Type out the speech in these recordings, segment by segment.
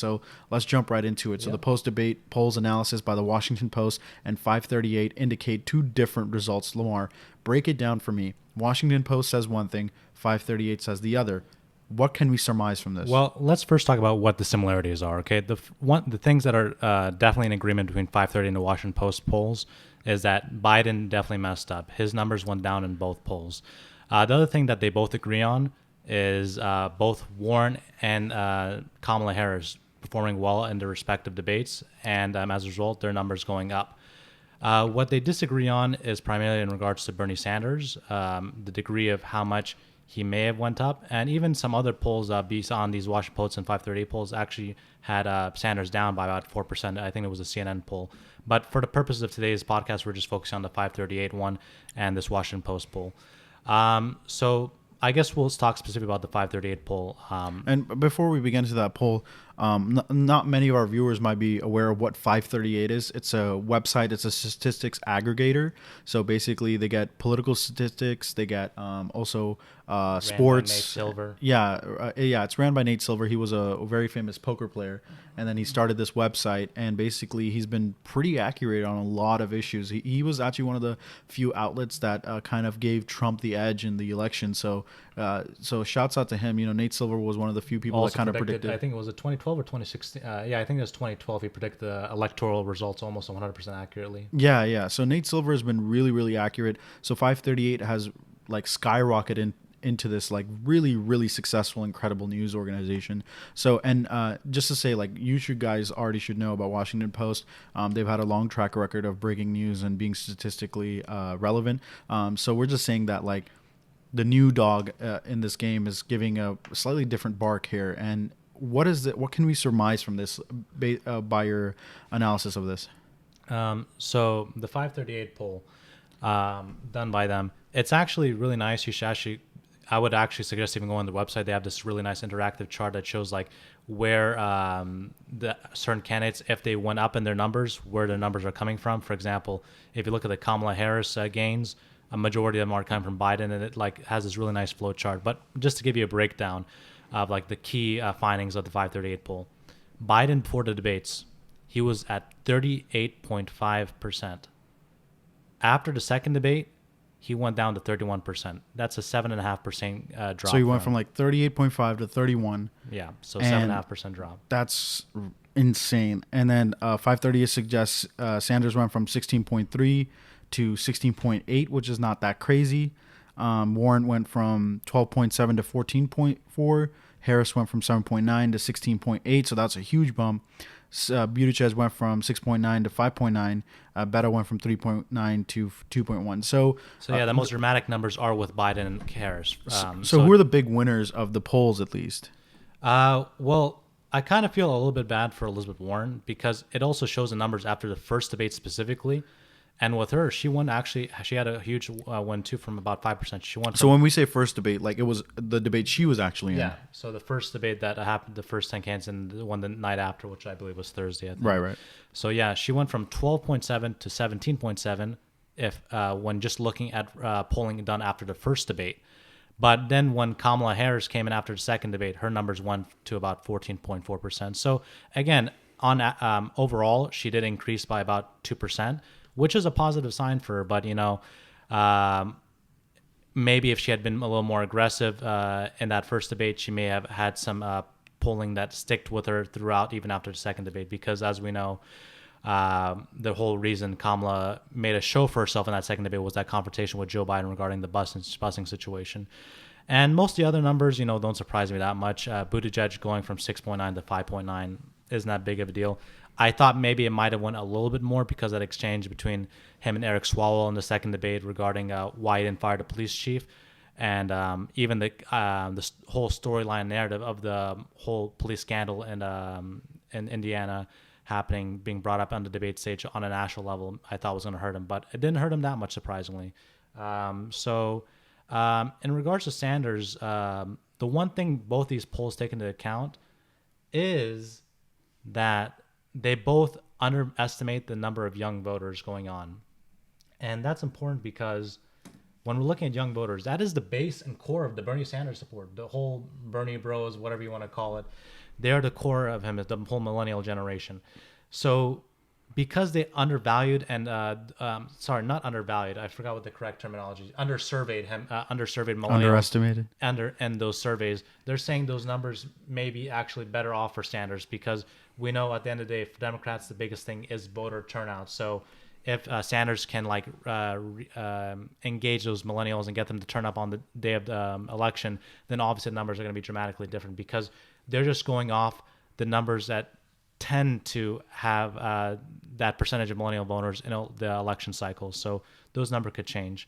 So let's jump right into it. So the post-debate polls analysis by the Washington Post and 538 indicate two different results. Lemar, break it down for me. Washington Post says one thing, 538 says the other. What can we surmise from this? Well, let's first talk about what the similarities are. Okay, the things that are definitely in agreement between 530 and the Washington Post polls is that Biden definitely messed up. His numbers went down in both polls. The other thing that they both agree on is both Warren and Kamala Harris performing well in their respective debates, and as a result, their numbers going up. What they disagree on is primarily in regards to Bernie Sanders, the degree of how much he may have went up, and even some other polls based on these Washington Post and 538 polls actually had Sanders down by about 4%. I think it was a CNN poll. But for the purposes of today's podcast, we're just focusing on the 538 one and this Washington Post poll. So I guess we'll talk specifically about the 538 poll. And before we begin to that poll, not many of our viewers might be aware of what 538 is. It's a website. It's a statistics aggregator. So basically, they get political statistics. They get also sports. Nate Silver. Yeah, it's ran by Nate Silver. He was a very famous poker player, and then he started this website. And basically, he's been pretty accurate on a lot of issues. He was actually one of the few outlets that kind of gave Trump the edge in the election. So shouts out to him. You know, Nate Silver was one of the few people Also that kind of predicted. I think it was a 2012 or 2016. Yeah, I think it was 2012. He predicted the electoral results almost 100% accurately. Yeah. So Nate Silver has been really, really accurate. So 538 has like skyrocketed into this like really, really successful, incredible news organization. So, and just to say, like, you guys already should know about Washington Post. They've had a long track record of breaking news and being statistically relevant. So we're just saying that like the new dog in this game is giving a slightly different bark here. And what is it? What can we surmise from this by your analysis of this? So the 538 poll done by them, it's actually really nice. I would actually suggest even going on the website. They have this really nice interactive chart that shows like where the certain candidates, if they went up in their numbers, where their numbers are coming from. For example, if you look at the Kamala Harris gains, a majority of them are coming from Biden, and it like has this really nice flow chart. But just to give you a breakdown of like the key findings of the 538 poll, Biden before the debates, he was at 38.5%. After the second debate, he went down to 31%. That's a 7.5% drop. So he went from like 38.5 to 31. Yeah, so 7.5% drop. That's insane. And then 538 suggests Sanders went from 16.3 to 16.8, which is not that crazy. Warren went from 12.7 to 14.4. Harris went from 7.9 to 16.8, so that's a huge bump. Buttigieg went from 6.9 to 5.9. Beto went from 3.9 to 2.1. So yeah, the most dramatic numbers are with Biden and Harris. So who are the big winners of the polls, at least? Well, I kind of feel a little bit bad for Elizabeth Warren because it also shows the numbers after the first debate specifically. And with her, she had a huge win too from about 5%. She won. So when we say first debate, like it was the debate she was actually in. Yeah. So the first debate that happened, the first 10 candidates, and the one the night after, which I believe was Thursday. I think. Right. So yeah, she went from 12.7 to 17.7 if when just looking at polling done after the first debate. But then when Kamala Harris came in after the second debate, her numbers went to about 14.4%. So again, on overall, she did increase by about 2%. Which is a positive sign for her, but maybe if she had been a little more aggressive in that first debate, she may have had some polling that sticked with her throughout, even after the second debate. Because as we know, the whole reason Kamala made a show for herself in that second debate was that confrontation with Joe Biden regarding the busing situation. And most of the other numbers, don't surprise me that much. Buttigieg going from 6.9 to 5.9 isn't that big of a deal. I thought maybe it might have went a little bit more because of that exchange between him and Eric Swalwell in the second debate regarding why he didn't fire the police chief, and even the whole storyline narrative of the whole police scandal in Indiana being brought up on the debate stage on a national level. I thought was going to hurt him, but it didn't hurt him that much, surprisingly. In regards to Sanders, the one thing both these polls take into account is that they both underestimate the number of young voters going on. And that's important because when we're looking at young voters, that is the base and core of the Bernie Sanders support, the whole Bernie bros, whatever you want to call it. they're the core of him, the whole millennial generation. So because they undervalued and sorry, not undervalued, I forgot what the correct terminology is, undersurveyed him, undersurveyed millennials, Underestimated. in those surveys, they're saying those numbers may be actually better off for Sanders, because we know at the end of the day, for Democrats, the biggest thing is voter turnout. So if Sanders can engage those millennials and get them to turn up on the day of the election, then obviously the numbers are going to be dramatically different, because they're just going off the numbers that tend to have that percentage of millennial voters in the election cycle. So those numbers could change.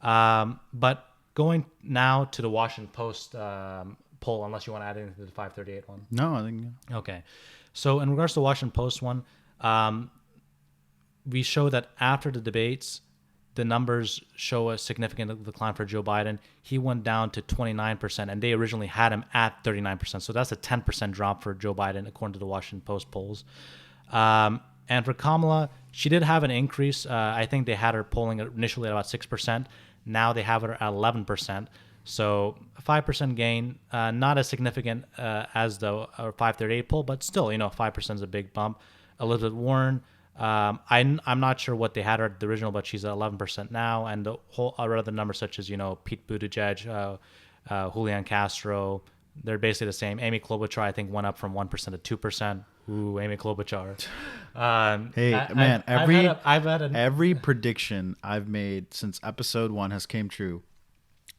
But going now to the Washington Post poll, unless you want to add anything to the 538 one. No, I think. Okay. So in regards to the Washington Post one, we show that after the debates, the numbers show a significant decline for Joe Biden. He went down to 29%, and they originally had him at 39%. So that's a 10% drop for Joe Biden, according to the Washington Post polls. And for Kamala, she did have an increase. I think they had her polling initially at about 6%. Now they have her at 11%. So a 5% gain, not as significant as the 538 poll, but still, 5% is a big bump. Elizabeth Warren, I'm not sure what they had her at the original, but she's at 11% now, and the whole other numbers such as Pete Buttigieg, Julian Castro, they're basically the same. Amy Klobuchar, I think, went up from 1% to 2%. Ooh, Amy Klobuchar. Every prediction I've made since episode 1 has came true.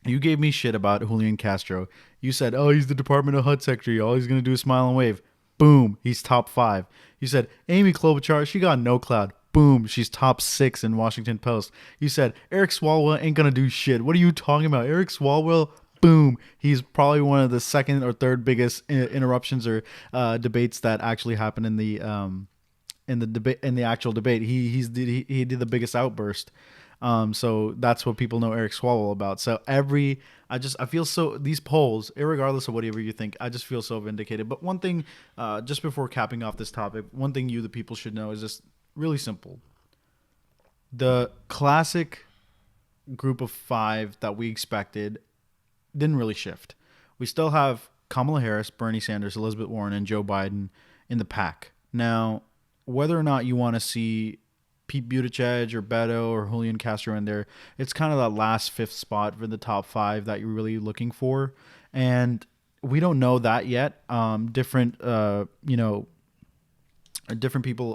You gave me shit about Julian Castro. You said, "Oh, he's the Department of HUD secretary. All he's gonna do is smile and wave." Boom, he's top 5. You said, Amy Klobuchar, she got no cloud. Boom, she's top 6 in Washington Post. You said, Eric Swalwell ain't gonna do shit. What are you talking about? Eric Swalwell, boom, he's probably one of the second or third biggest interruptions or debates that actually happened in the debate, in the actual debate. He did the biggest outburst. So that's what people know Eric Swalwell about. So I feel so, these polls, irregardless of whatever you think, I just feel so vindicated. But one thing, just before capping off this topic, one thing the people should know is just really simple. The classic group of 5 that we expected didn't really shift. We still have Kamala Harris, Bernie Sanders, Elizabeth Warren, and Joe Biden in the pack. Now, whether or not you want to see Pete Buttigieg or Beto or Julian Castro in there, it's kind of that last 5th spot for the top 5 that you're really looking for, and we don't know that yet. Different people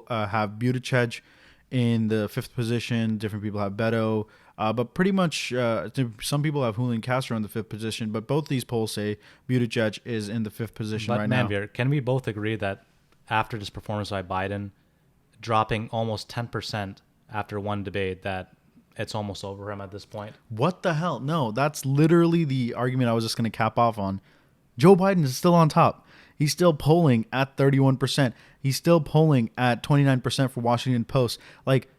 have Buttigieg in the 5th position. Different people have Beto, but pretty much some people have Julian Castro in the 5th position. But both these polls say Buttigieg is in the 5th position right now. Manveer, can we both agree that after this performance by Biden, dropping almost 10% after one debate, that it's almost over him at this point? What the hell? No, that's literally the argument I was just going to cap off on. Joe Biden is still on top. He's still polling at 31%. He's still polling at 29% for Washington Post. Like,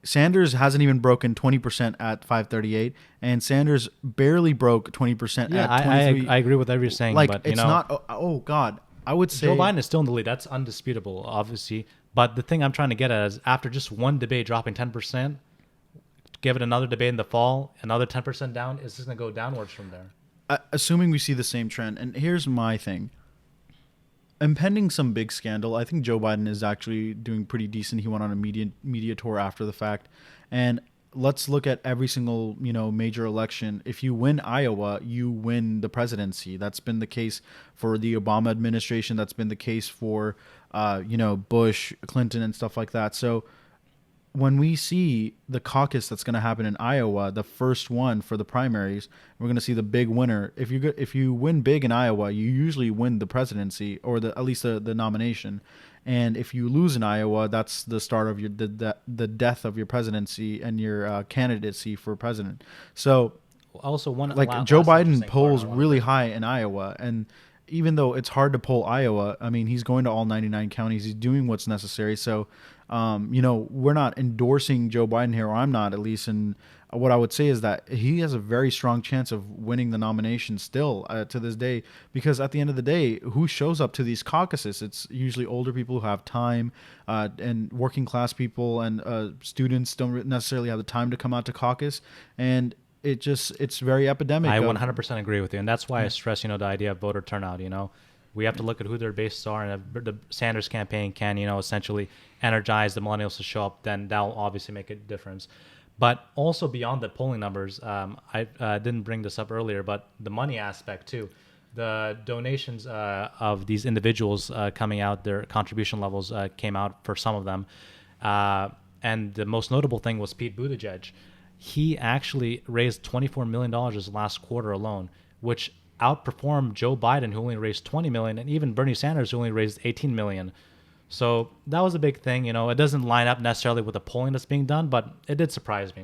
Sanders hasn't even broken 20% at 538, and Sanders barely broke 20% at 23. I agree with everything you're saying. Like, but, it's not, oh God, I would say Joe Biden is still in the lead. That's undisputable, obviously. But the thing I'm trying to get at is, after just one debate dropping 10%, give it another debate in the fall, another 10% down, it's just going to go downwards from there. Assuming we see the same trend. And here's my thing. Impending some big scandal, I think Joe Biden is actually doing pretty decent. He went on a media tour after the fact. And let's look at every single, major election. If you win Iowa, you win the presidency. That's been the case for the Obama administration. That's been the case for, Bush, Clinton, and stuff like that. So when we see the caucus that's going to happen in Iowa, the first one for the primaries, we're going to see the big winner. If you win big in Iowa, you usually win the presidency, or at least the nomination. And if you lose in Iowa, that's the start of the death of your presidency and your candidacy for president. So, also Joe Biden polls really high in Iowa, and even though it's hard to poll Iowa, I mean, he's going to all 99 counties. He's doing what's necessary. So, we're not endorsing Joe Biden here, or I'm not, at least. And what I would say is that he has a very strong chance of winning the nomination still to this day, because at the end of the day, who shows up to these caucuses? It's usually older people who have time, and working class people, and students don't necessarily have the time to come out to caucus. And it's very epidemic. I 100% agree with you. And that's why I stress, the idea of voter turnout, We have to look at who their bases are, and if the Sanders campaign can, essentially energize the millennials to show up, then that'll obviously make a difference. But also beyond the polling numbers, I didn't bring this up earlier, but the money aspect too. The donations of these individuals coming out, their contribution levels came out for some of them. And the most notable thing was Pete Buttigieg. He actually raised $24 million this last quarter alone, which outperformed Joe Biden, who only raised $20 million, and even Bernie Sanders, who only raised $18 million. So that was a big thing. It doesn't line up necessarily with the polling that's being done, but it did surprise me.